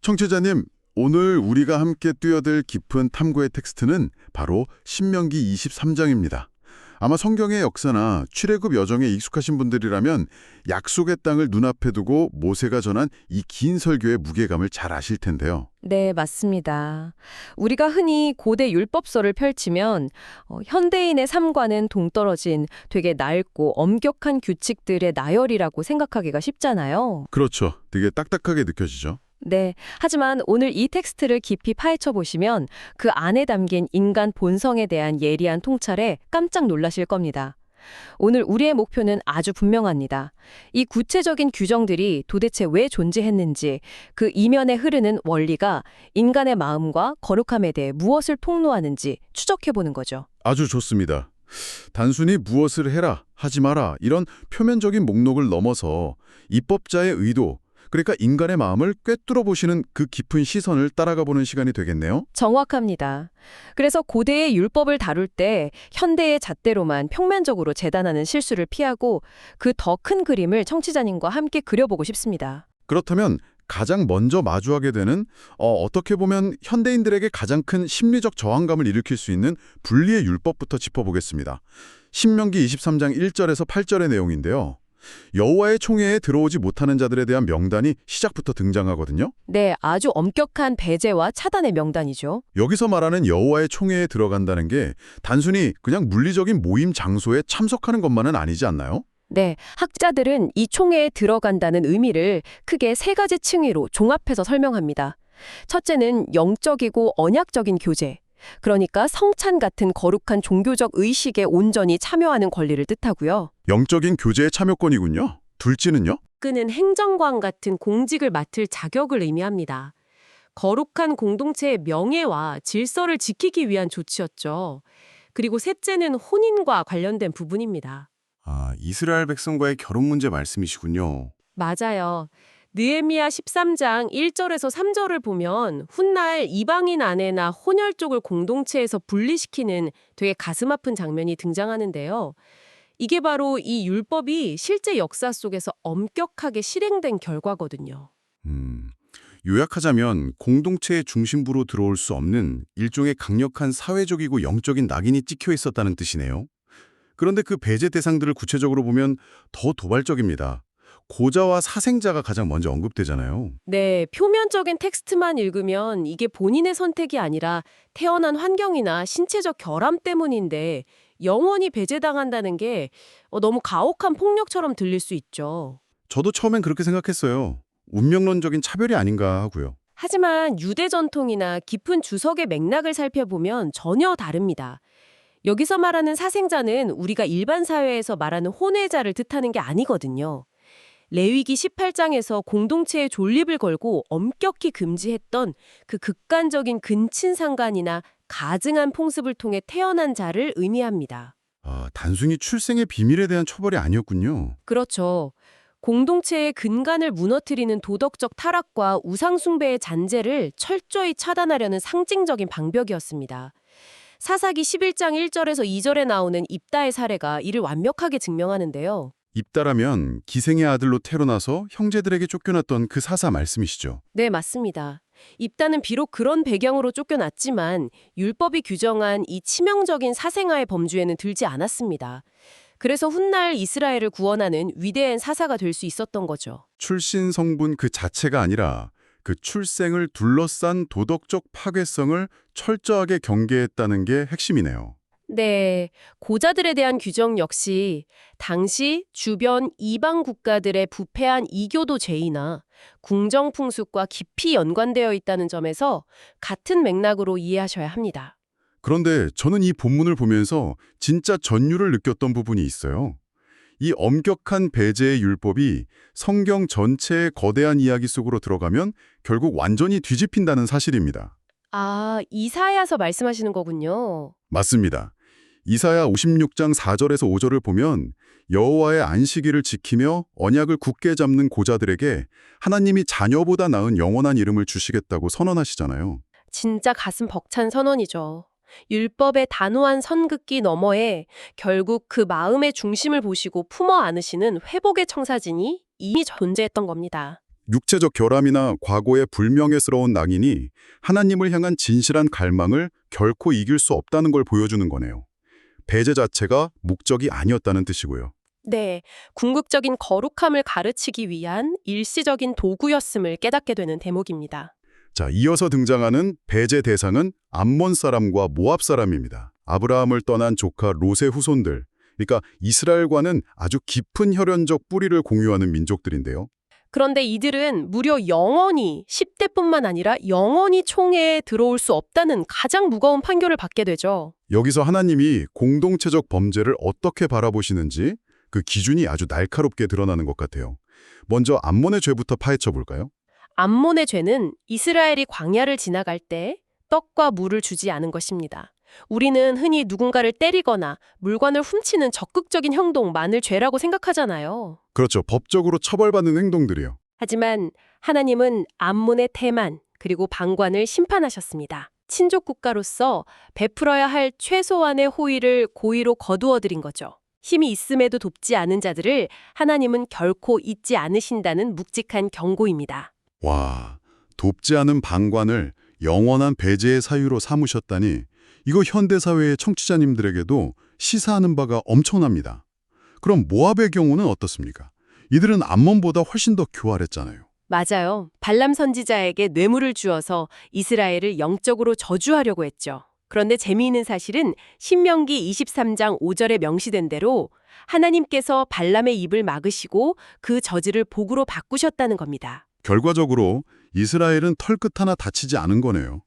청취자님, 오늘 우리가 함께 뛰어들 깊은 탐구의 텍스트는 바로 신명기 23장입니다. 아마 성경의 역사나 출애굽 여정에 익숙하신 분들이라면 약속의 땅을 눈앞에 두고 모세가 전한 이 긴 설교의 무게감을 잘 아실 텐데요. 네, 맞습니다. 우리가 흔히 고대 율법서를 펼치면 현대인의 삶과는 동떨어진 되게 낡고 엄격한 규칙들의 나열이라고 생각하기가 쉽잖아요. 그렇죠. 되게 딱딱하게 느껴지죠. 네, 하지만 오늘 이 텍스트를 깊이 파헤쳐 보시면 그 안에 담긴 인간 본성에 대한 예리한 통찰에 깜짝 놀라실 겁니다. 오늘 우리의 목표는 아주 분명합니다. 이 구체적인 규정들이 도대체 왜 존재했는지, 그 이면에 흐르는 원리가 인간의 마음과 거룩함에 대해 무엇을 통로하는지 추적해보는 거죠. 아주 좋습니다. 단순히 무엇을 해라, 하지 마라 이런 표면적인 목록을 넘어서 입법자의 의도, 그러니까 인간의 마음을 꿰뚫어 보시는 그 깊은 시선을 따라가 보는 시간이 되겠네요. 정확합니다. 그래서 고대의 율법을 다룰 때 현대의 잣대로만 평면적으로 재단하는 실수를 피하고 그 더 큰 그림을 청취자님과 함께 그려보고 싶습니다. 그렇다면 가장 먼저 마주하게 되는 어떻게 보면 현대인들에게 가장 큰 심리적 저항감을 일으킬 수 있는 분리의 율법부터 짚어보겠습니다. 신명기 23장 1절에서 8절의 내용인데요. 여호와의 총회에 들어오지 못하는 자들에 대한 명단이 시작부터 등장하거든요. 네, 아주 엄격한 배제와 차단의 명단이죠. 여기서 말하는 여호와의 총회에 들어간다는 게 단순히 그냥 물리적인 모임 장소에 참석하는 것만은 아니지 않나요? 네, 학자들은 이 총회에 들어간다는 의미를 크게 세 가지 층위로 종합해서 설명합니다. 첫째는 영적이고 언약적인 교제. 그러니까 성찬 같은 거룩한 종교적 의식에 온전히 참여하는 권리를 뜻하고요. 영적인 교제의 참여권이군요. 둘째는요? 끄는 행정관 같은 공직을 맡을 자격을 의미합니다. 거룩한 공동체의 명예와 질서를 지키기 위한 조치였죠. 그리고 셋째는 혼인과 관련된 부분입니다. 이스라엘 백성과의 결혼 문제 말씀이시군요. 맞아요. 느헤미야 13장 1절에서 3절을 보면 훗날 이방인 아내나 혼혈 쪽을 공동체에서 분리시키는 되게 가슴 아픈 장면이 등장하는데요. 이게 바로 이 율법이 실제 역사 속에서 엄격하게 실행된 결과거든요. 요약하자면 공동체의 중심부로 들어올 수 없는 일종의 강력한 사회적이고 영적인 낙인이 찍혀 있었다는 뜻이네요. 그런데 그 배제 대상들을 구체적으로 보면 더 도발적입니다. 고자와 사생자가 가장 먼저 언급되잖아요. 네, 표면적인 텍스트만 읽으면 이게 본인의 선택이 아니라 태어난 환경이나 신체적 결함 때문인데 영원히 배제당한다는 게 너무 가혹한 폭력처럼 들릴 수 있죠. 저도 처음엔 그렇게 생각했어요. 운명론적인 차별이 아닌가 하고요. 하지만 유대 전통이나 깊은 주석의 맥락을 살펴보면 전혀 다릅니다. 여기서 말하는 사생자는 우리가 일반 사회에서 말하는 혼외자를 뜻하는 게 아니거든요. 레위기 18장에서 공동체의 존립을 걸고 엄격히 금지했던 그 극단적인 근친상간이나 가증한 풍습을 통해 태어난 자를 의미합니다. 단순히 출생의 비밀에 대한 처벌이 아니었군요. 그렇죠. 공동체의 근간을 무너뜨리는 도덕적 타락과 우상숭배의 잔재를 철저히 차단하려는 상징적인 방벽이었습니다. 사사기 11장 1절에서 2절에 나오는 입다의 사례가 이를 완벽하게 증명하는데요. 입다라면 기생의 아들로 태어나서 형제들에게 쫓겨났던 그 사사 말씀이시죠. 네, 맞습니다. 입다는 비록 그런 배경으로 쫓겨났지만 율법이 규정한 이 치명적인 사생아의 범주에는 들지 않았습니다. 그래서 훗날 이스라엘을 구원하는 위대한 사사가 될 수 있었던 거죠. 출신 성분 그 자체가 아니라 그 출생을 둘러싼 도덕적 파괴성을 철저하게 경계했다는 게 핵심이네요. 네, 고자들에 대한 규정 역시 당시 주변 이방 국가들의 부패한 이교도 죄이나 궁정풍습과 깊이 연관되어 있다는 점에서 같은 맥락으로 이해하셔야 합니다. 그런데 저는 이 본문을 보면서 진짜 전율을 느꼈던 부분이 있어요. 이 엄격한 배제의 율법이 성경 전체의 거대한 이야기 속으로 들어가면 결국 완전히 뒤집힌다는 사실입니다. 이사야서 말씀하시는 거군요. 맞습니다. 이사야 56장 4절에서 5절을 보면 여호와의 안식일을 지키며 언약을 굳게 잡는 고자들에게 하나님이 자녀보다 나은 영원한 이름을 주시겠다고 선언하시잖아요. 진짜 가슴 벅찬 선언이죠. 율법의 단호한 선긋기 너머에 결국 그 마음의 중심을 보시고 품어 안으시는 회복의 청사진이 이미 존재했던 겁니다. 육체적 결함이나 과거의 불명예스러운 낙인이 하나님을 향한 진실한 갈망을 결코 이길 수 없다는 걸 보여주는 거네요. 배제 자체가 목적이 아니었다는 뜻이고요. 네, 궁극적인 거룩함을 가르치기 위한 일시적인 도구였음을 깨닫게 되는 대목입니다. 자, 이어서 등장하는 배제 대상은 암몬 사람과 모압 사람입니다. 아브라함을 떠난 조카 롯의 후손들, 그러니까 이스라엘과는 아주 깊은 혈연적 뿌리를 공유하는 민족들인데요. 그런데 이들은 무려 영원히 10대뿐만 아니라 영원히 총회에 들어올 수 없다는 가장 무거운 판결을 받게 되죠. 여기서 하나님이 공동체적 범죄를 어떻게 바라보시는지 그 기준이 아주 날카롭게 드러나는 것 같아요. 먼저 암몬의 죄부터 파헤쳐 볼까요? 암몬의 죄는 이스라엘이 광야를 지나갈 때 떡과 물을 주지 않은 것입니다. 우리는 흔히 누군가를 때리거나 물건을 훔치는 적극적인 행동만을 죄라고 생각하잖아요. 그렇죠. 법적으로 처벌받는 행동들이요. 하지만 하나님은 암몬의 태만 그리고 방관을 심판하셨습니다. 친족 국가로서 베풀어야 할 최소한의 호의를 고의로 거두어들인 거죠. 힘이 있음에도 돕지 않은 자들을 하나님은 결코 잊지 않으신다는 묵직한 경고입니다. 와, 돕지 않은 방관을 영원한 배제의 사유로 삼으셨다니 이거 현대사회의 청취자님들에게도 시사하는 바가 엄청납니다. 그럼 모압의 경우는 어떻습니까? 이들은 암몬보다 훨씬 더 교활했잖아요. 맞아요. 발람 선지자에게 뇌물을 주어서 이스라엘을 영적으로 저주하려고 했죠. 그런데 재미있는 사실은 신명기 23장 5절에 명시된 대로 하나님께서 발람의 입을 막으시고 그 저지를 복으로 바꾸셨다는 겁니다. 결과적으로 이스라엘은 털끝 하나 다치지 않은 거네요.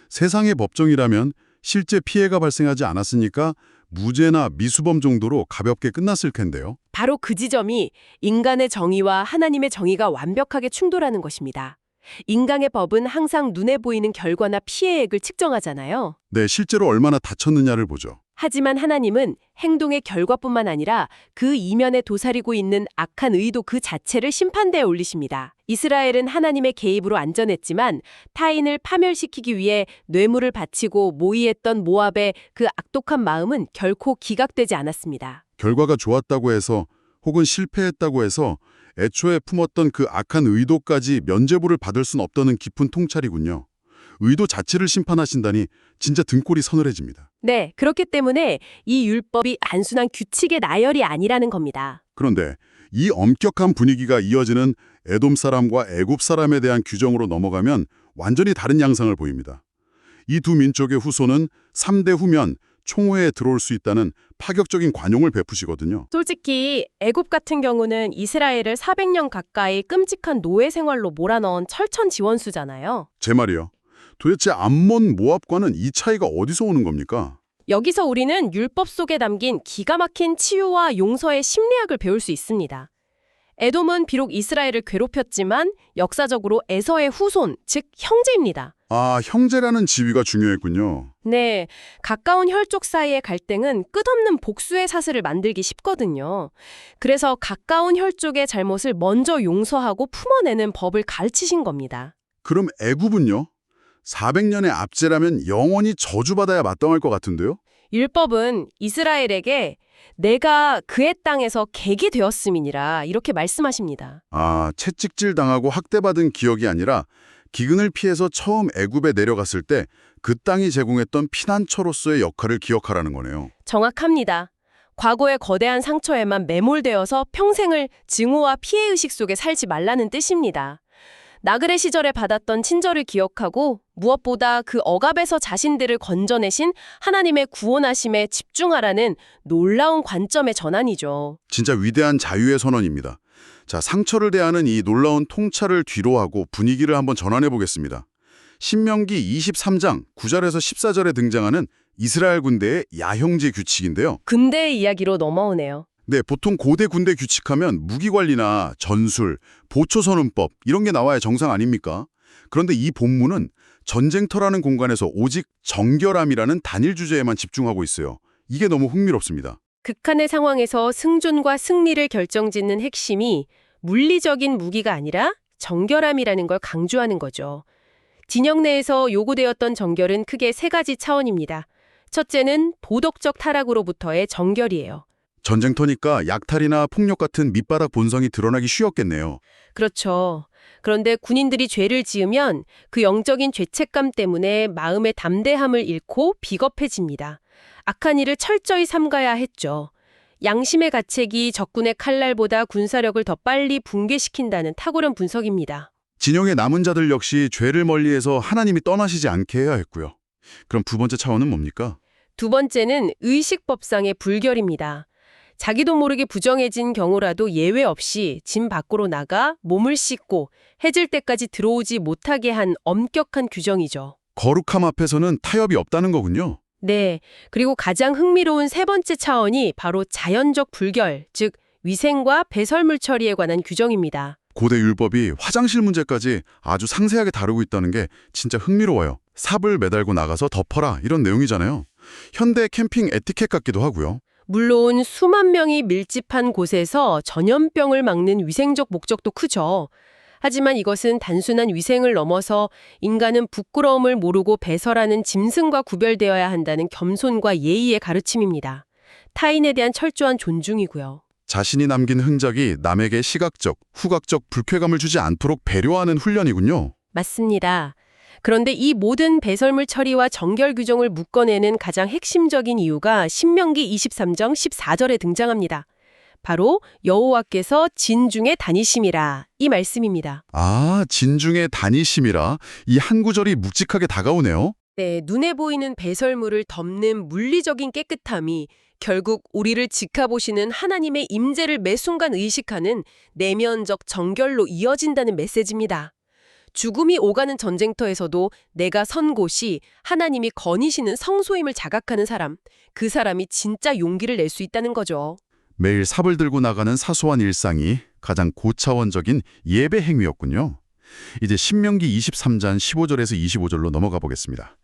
세상의 법정이라면 실제 피해가 발생하지 않았으니까 무죄나 미수범 정도로 가볍게 끝났을 텐데요. 바로 그 지점이 인간의 정의와 하나님의 정의가 완벽하게 충돌하는 것입니다. 인간의 법은 항상 눈에 보이는 결과나 피해액을 측정하잖아요. 네, 실제로 얼마나 다쳤느냐를 보죠. 하지만 하나님은 행동의 결과뿐만 아니라 그 이면에 도사리고 있는 악한 의도 그 자체를 심판대에 올리십니다. 이스라엘은 하나님의 개입으로 안전했지만 타인을 파멸시키기 위해 뇌물을 바치고 모의했던 모압의 그 악독한 마음은 결코 기각되지 않았습니다. 결과가 좋았다고 해서 혹은 실패했다고 해서 애초에 품었던 그 악한 의도까지 면죄부를 받을 순 없다는 깊은 통찰이군요. 의도 자체를 심판하신다니 진짜 등골이 서늘해집니다. 네, 그렇기 때문에 이 율법이 단순한 규칙의 나열이 아니라는 겁니다. 그런데 이 엄격한 분위기가 이어지는 에돔 사람과 애굽 사람에 대한 규정으로 넘어가면 완전히 다른 양상을 보입니다. 이 두 민족의 후손은 3대 후면 총회에 들어올 수 있다는 파격적인 관용을 베푸시거든요. 솔직히 애굽 같은 경우는 이스라엘을 400년 가까이 끔찍한 노예 생활로 몰아넣은 철천지원수잖아요. 제 말이요. 도대체 암몬 모압과는 이 차이가 어디서 오는 겁니까? 여기서 우리는 율법 속에 담긴 기가 막힌 치유와 용서의 심리학을 배울 수 있습니다. 에돔은 비록 이스라엘을 괴롭혔지만 역사적으로 에서의 후손, 즉 형제입니다. 아, 형제라는 지위가 중요했군요. 네, 가까운 혈족 사이의 갈등은 끝없는 복수의 사슬을 만들기 쉽거든요. 그래서 가까운 혈족의 잘못을 먼저 용서하고 품어내는 법을 가르치신 겁니다. 그럼 애굽은요? 400년의 압제라면 영원히 저주받아야 마땅할 것 같은데요? 율법은 이스라엘에게 내가 그의 땅에서 객이 되었음이니라 이렇게 말씀하십니다. 아, 채찍질 당하고 학대받은 기억이 아니라 기근을 피해서 처음 애굽에 내려갔을 때 그 땅이 제공했던 피난처로서의 역할을 기억하라는 거네요. 정확합니다. 과거의 거대한 상처에만 매몰되어서 평생을 증오와 피해의식 속에 살지 말라는 뜻입니다. 나그네 시절에 받았던 친절을 기억하고 무엇보다 그 억압에서 자신들을 건져내신 하나님의 구원하심에 집중하라는 놀라운 관점의 전환이죠. 진짜 위대한 자유의 선언입니다. 자, 상처를 대하는 이 놀라운 통찰을 뒤로하고 분위기를 한번 전환해 보겠습니다. 신명기 23장 9절에서 14절에 등장하는 이스라엘 군대의 야형제 규칙인데요. 근대의 이야기로 넘어오네요. 네, 보통 고대 군대 규칙하면 무기관리나 전술, 보초선언법 이런 게 나와야 정상 아닙니까? 그런데 이 본문은 전쟁터라는 공간에서 오직 정결함이라는 단일 주제에만 집중하고 있어요. 이게 너무 흥미롭습니다. 극한의 상황에서 승존과 승리를 결정짓는 핵심이 물리적인 무기가 아니라 정결함이라는 걸 강조하는 거죠. 진영 내에서 요구되었던 정결은 크게 세 가지 차원입니다. 첫째는 도덕적 타락으로부터의 정결이에요. 전쟁터니까 약탈이나 폭력 같은 밑바닥 본성이 드러나기 쉬웠겠네요. 그렇죠. 그런데 군인들이 죄를 지으면 그 영적인 죄책감 때문에 마음의 담대함을 잃고 비겁해집니다. 악한 일을 철저히 삼가야 했죠. 양심의 가책이 적군의 칼날보다 군사력을 더 빨리 붕괴시킨다는 탁월한 분석입니다. 진영의 남은 자들 역시 죄를 멀리해서 하나님이 떠나시지 않게 해야 했고요. 그럼 두 번째 차원은 뭡니까? 두 번째는 의식법상의 불결입니다. 자기도 모르게 부정해진 경우라도 예외 없이 진 밖으로 나가 몸을 씻고 해질 때까지 들어오지 못하게 한 엄격한 규정이죠. 거룩함 앞에서는 타협이 없다는 거군요. 네, 그리고 가장 흥미로운 세 번째 차원이 바로 자연적 불결, 즉 위생과 배설물 처리에 관한 규정입니다. 고대 율법이 화장실 문제까지 아주 상세하게 다루고 있다는 게 진짜 흥미로워요. 삽을 매달고 나가서 덮어라 이런 내용이잖아요. 현대 캠핑 에티켓 같기도 하고요. 물론 수만 명이 밀집한 곳에서 전염병을 막는 위생적 목적도 크죠. 하지만 이것은 단순한 위생을 넘어서 인간은 부끄러움을 모르고 배설하는 짐승과 구별되어야 한다는 겸손과 예의의 가르침입니다. 타인에 대한 철저한 존중이고요. 자신이 남긴 흔적이 남에게 시각적, 후각적 불쾌감을 주지 않도록 배려하는 훈련이군요. 맞습니다. 그런데 이 모든 배설물 처리와 정결 규정을 묶어내는 가장 핵심적인 이유가 신명기 23장 14절에 등장합니다. 바로 여호와께서 진중에 다니심이라 이 말씀입니다. 아, 진중에 다니심이라 이 한 구절이 묵직하게 다가오네요. 네, 눈에 보이는 배설물을 덮는 물리적인 깨끗함이 결국 우리를 지켜보시는 하나님의 임재를 매 순간 의식하는 내면적 정결로 이어진다는 메시지입니다. 죽음이 오가는 전쟁터에서도 내가 선 곳이 하나님이 거니시는 성소임을 자각하는 사람, 그 사람이 진짜 용기를 낼 수 있다는 거죠. 매일 삽을 들고 나가는 사소한 일상이 가장 고차원적인 예배 행위였군요. 이제 신명기 23장 15절에서 25절로 넘어가 보겠습니다.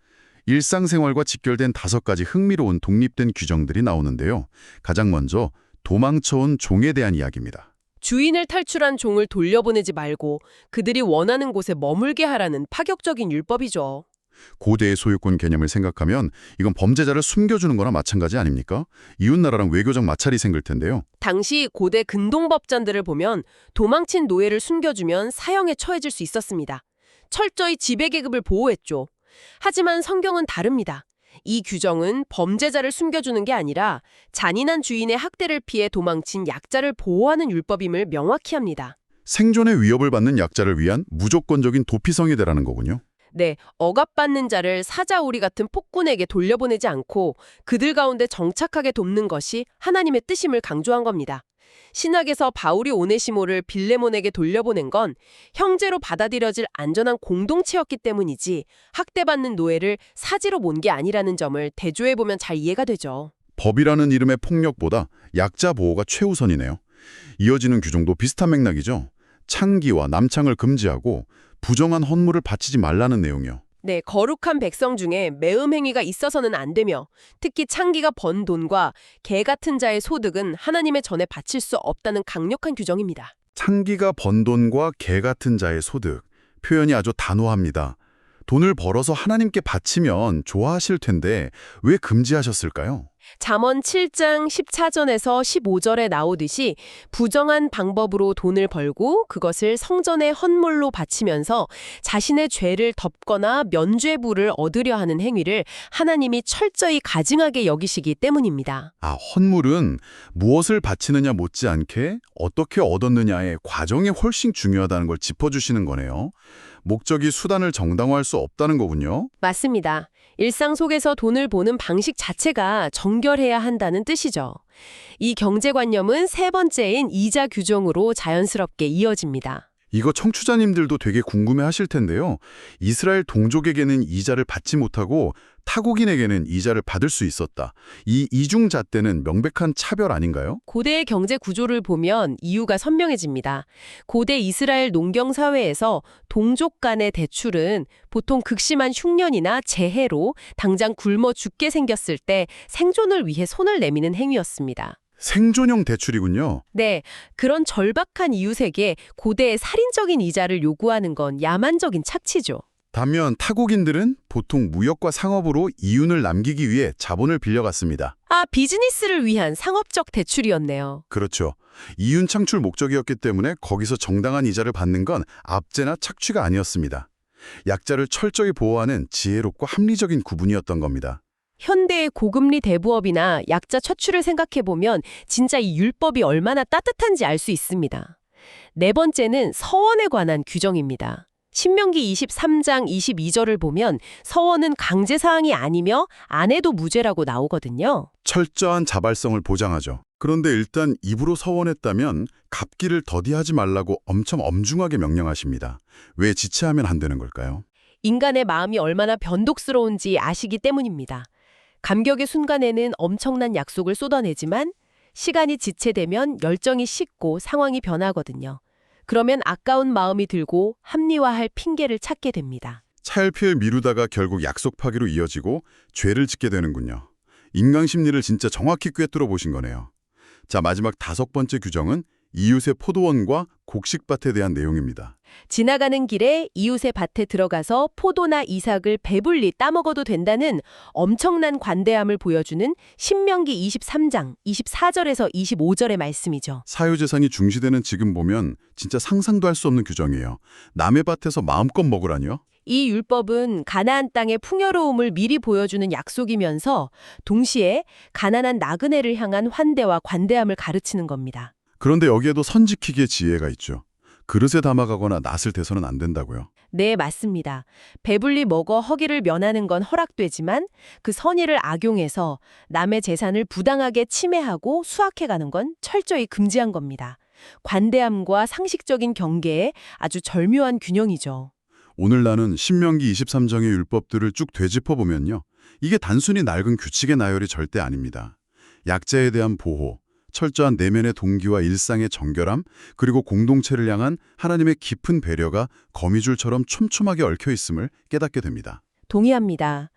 일상생활과 직결된 5가지 흥미로운 독립된 규정들이 나오는데요. 가장 먼저 도망쳐온 종에 대한 이야기입니다. 주인을 탈출한 종을 돌려보내지 말고 그들이 원하는 곳에 머물게 하라는 파격적인 율법이죠. 고대의 소유권 개념을 생각하면 이건 범죄자를 숨겨주는 거나 마찬가지 아닙니까? 이웃나라랑 외교적 마찰이 생길 텐데요. 당시 고대 근동법전들을 보면 도망친 노예를 숨겨주면 사형에 처해질 수 있었습니다. 철저히 지배계급을 보호했죠. 하지만 성경은 다릅니다. 이 규정은 범죄자를 숨겨주는 게 아니라 잔인한 주인의 학대를 피해 도망친 약자를 보호하는 율법임을 명확히 합니다. 생존의 위협을 받는 약자를 위한 무조건적인 도피성이 되라는 거군요. 네, 억압받는 자를 사자오리 같은 폭군에게 돌려보내지 않고 그들 가운데 정착하게 돕는 것이 하나님의 뜻임을 강조한 겁니다. 신약에서 바울이 오네시모를 빌레몬에게 돌려보낸 건 형제로 받아들여질 안전한 공동체였기 때문이지 학대받는 노예를 사지로 몬 게 아니라는 점을 대조해보면 잘 이해가 되죠. 법이라는 이름의 폭력보다 약자 보호가 최우선이네요. 이어지는 규정도 비슷한 맥락이죠. 창기와 남창을 금지하고 부정한 헌물을 바치지 말라는 내용이요. 네, 거룩한 백성 중에 매음 행위가 있어서는 안 되며 특히 창기가 번 돈과 개 같은 자의 소득은 하나님의 전에 바칠 수 없다는 강력한 규정입니다. 창기가 번 돈과 개 같은 자의 소득. 표현이 아주 단호합니다. 돈을 벌어서 하나님께 바치면 좋아하실 텐데 왜 금지하셨을까요? 잠언 7장 14절에서 15절에 나오듯이 부정한 방법으로 돈을 벌고 그것을 성전의 헌물로 바치면서 자신의 죄를 덮거나 면죄부를 얻으려 하는 행위를 하나님이 철저히 가증하게 여기시기 때문입니다. 아, 헌물은 무엇을 바치느냐 못지않게 어떻게 얻었느냐의 과정이 훨씬 중요하다는 걸 짚어주시는 거네요. 목적이 수단을 정당화할 수 없다는 거군요. 맞습니다. 일상 속에서 돈을 보는 방식 자체가 정결해야 한다는 뜻이죠. 이 경제관념은 세 번째인 이자 규정으로 자연스럽게 이어집니다. 이거 청취자님들도 되게 궁금해하실 텐데요. 이스라엘 동족에게는 이자를 받지 못하고 타국인에게는 이자를 받을 수 있었다. 이 이중잣대는 명백한 차별 아닌가요? 고대의 경제 구조를 보면 이유가 선명해집니다. 고대 이스라엘 농경 사회에서 동족 간의 대출은 보통 극심한 흉년이나 재해로 당장 굶어 죽게 생겼을 때 생존을 위해 손을 내미는 행위였습니다. 생존형 대출이군요. 네, 그런 절박한 이웃에게 고대의 살인적인 이자를 요구하는 건 야만적인 착취죠. 반면 타국인들은 보통 무역과 상업으로 이윤을 남기기 위해 자본을 빌려갔습니다. 아, 비즈니스를 위한 상업적 대출이었네요. 그렇죠. 이윤 창출 목적이었기 때문에 거기서 정당한 이자를 받는 건 압제나 착취가 아니었습니다. 약자를 철저히 보호하는 지혜롭고 합리적인 구분이었던 겁니다. 현대의 고금리 대부업이나 약자 처출을 생각해보면 진짜 이 율법이 얼마나 따뜻한지 알 수 있습니다. 네 번째는 서원에 관한 규정입니다. 신명기 23장 22절을 보면 서원은 강제사항이 아니며 안 해도 무죄라고 나오거든요. 철저한 자발성을 보장하죠. 그런데 일단 입으로 서원했다면 갚기를 더디하지 말라고 엄청 엄중하게 명령하십니다. 왜 지체하면 안 되는 걸까요? 인간의 마음이 얼마나 변덕스러운지 아시기 때문입니다. 감격의 순간에는 엄청난 약속을 쏟아내지만 시간이 지체되면 열정이 식고 상황이 변하거든요. 그러면 아까운 마음이 들고 합리화할 핑계를 찾게 됩니다. 차일피일 미루다가 결국 약속 파기로 이어지고 죄를 짓게 되는군요. 인간 심리를 진짜 정확히 꿰뚫어 보신 거네요. 자, 마지막 5번째 규정은 이웃의 포도원과 곡식밭에 대한 내용입니다. 지나가는 길에 이웃의 밭에 들어가서 포도나 이삭을 배불리 따먹어도 된다는 엄청난 관대함을 보여주는 신명기 23장 24절에서 25절의 말씀이죠. 사유재산이 중시되는 지금 보면 진짜 상상도 할 수 없는 규정이에요. 남의 밭에서 마음껏 먹으라니요? 이 율법은 가나안 땅의 풍요로움을 미리 보여주는 약속이면서 동시에 가난한 나그네를 향한 환대와 관대함을 가르치는 겁니다. 그런데 여기에도 선 지키기의 지혜가 있죠. 그릇에 담아가거나 낫을 대서는 안 된다고요. 네, 맞습니다. 배불리 먹어 허기를 면하는 건 허락되지만 그 선의를 악용해서 남의 재산을 부당하게 침해하고 수확해가는 건 철저히 금지한 겁니다. 관대함과 상식적인 경계에 아주 절묘한 균형이죠. 오늘 나눈 신명기 23장의 율법들을 쭉 되짚어보면요. 이게 단순히 낡은 규칙의 나열이 절대 아닙니다. 약자에 대한 보호, 철저한 내면의 동기와 일상의 정결함, 그리고 공동체를 향한 하나님의 깊은 배려가 거미줄처럼 촘촘하게 얽혀 있음을 깨닫게 됩니다. 동의합니다.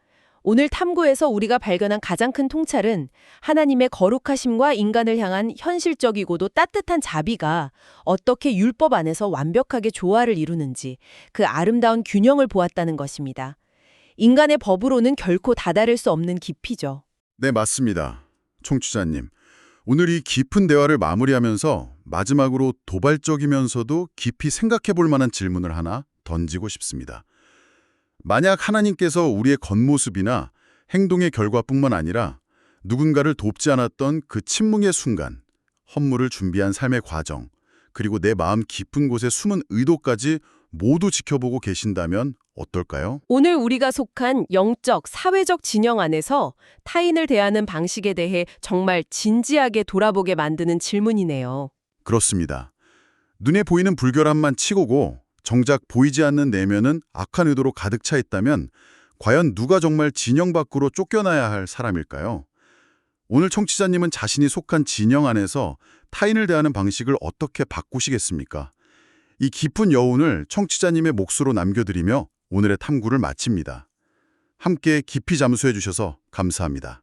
오늘 탐구에서 우리가 발견한 가장 큰 통찰은 하나님의 거룩하심과 인간을 향한 현실적이고도 따뜻한 자비가 어떻게 율법 안에서 완벽하게 조화를 이루는지 그 아름다운 균형을 보았다는 것입니다. 인간의 법으로는 결코 다다를 수 없는 깊이죠. 네, 맞습니다. 청취자님. 오늘 이 깊은 대화를 마무리하면서 마지막으로 도발적이면서도 깊이 생각해 볼 만한 질문을 하나 던지고 싶습니다. 만약 하나님께서 우리의 겉모습이나 행동의 결과뿐만 아니라 누군가를 돕지 않았던 그 침묵의 순간, 헌물을 준비한 삶의 과정, 그리고 내 마음 깊은 곳에 숨은 의도까지 모두 지켜보고 계신다면 어떨까요? 오늘 우리가 속한 영적, 사회적 진영 안에서 타인을 대하는 방식에 대해 정말 진지하게 돌아보게 만드는 질문이네요. 그렇습니다. 눈에 보이는 불결함만 치고고 정작 보이지 않는 내면은 악한 의도로 가득 차 있다면 과연 누가 정말 진영 밖으로 쫓겨나야 할 사람일까요? 오늘 청취자님은 자신이 속한 진영 안에서 타인을 대하는 방식을 어떻게 바꾸시겠습니까? 이 깊은 여운을 청취자님의 몫으로 남겨드리며 오늘의 탐구를 마칩니다. 함께 깊이 잠수해 주셔서 감사합니다.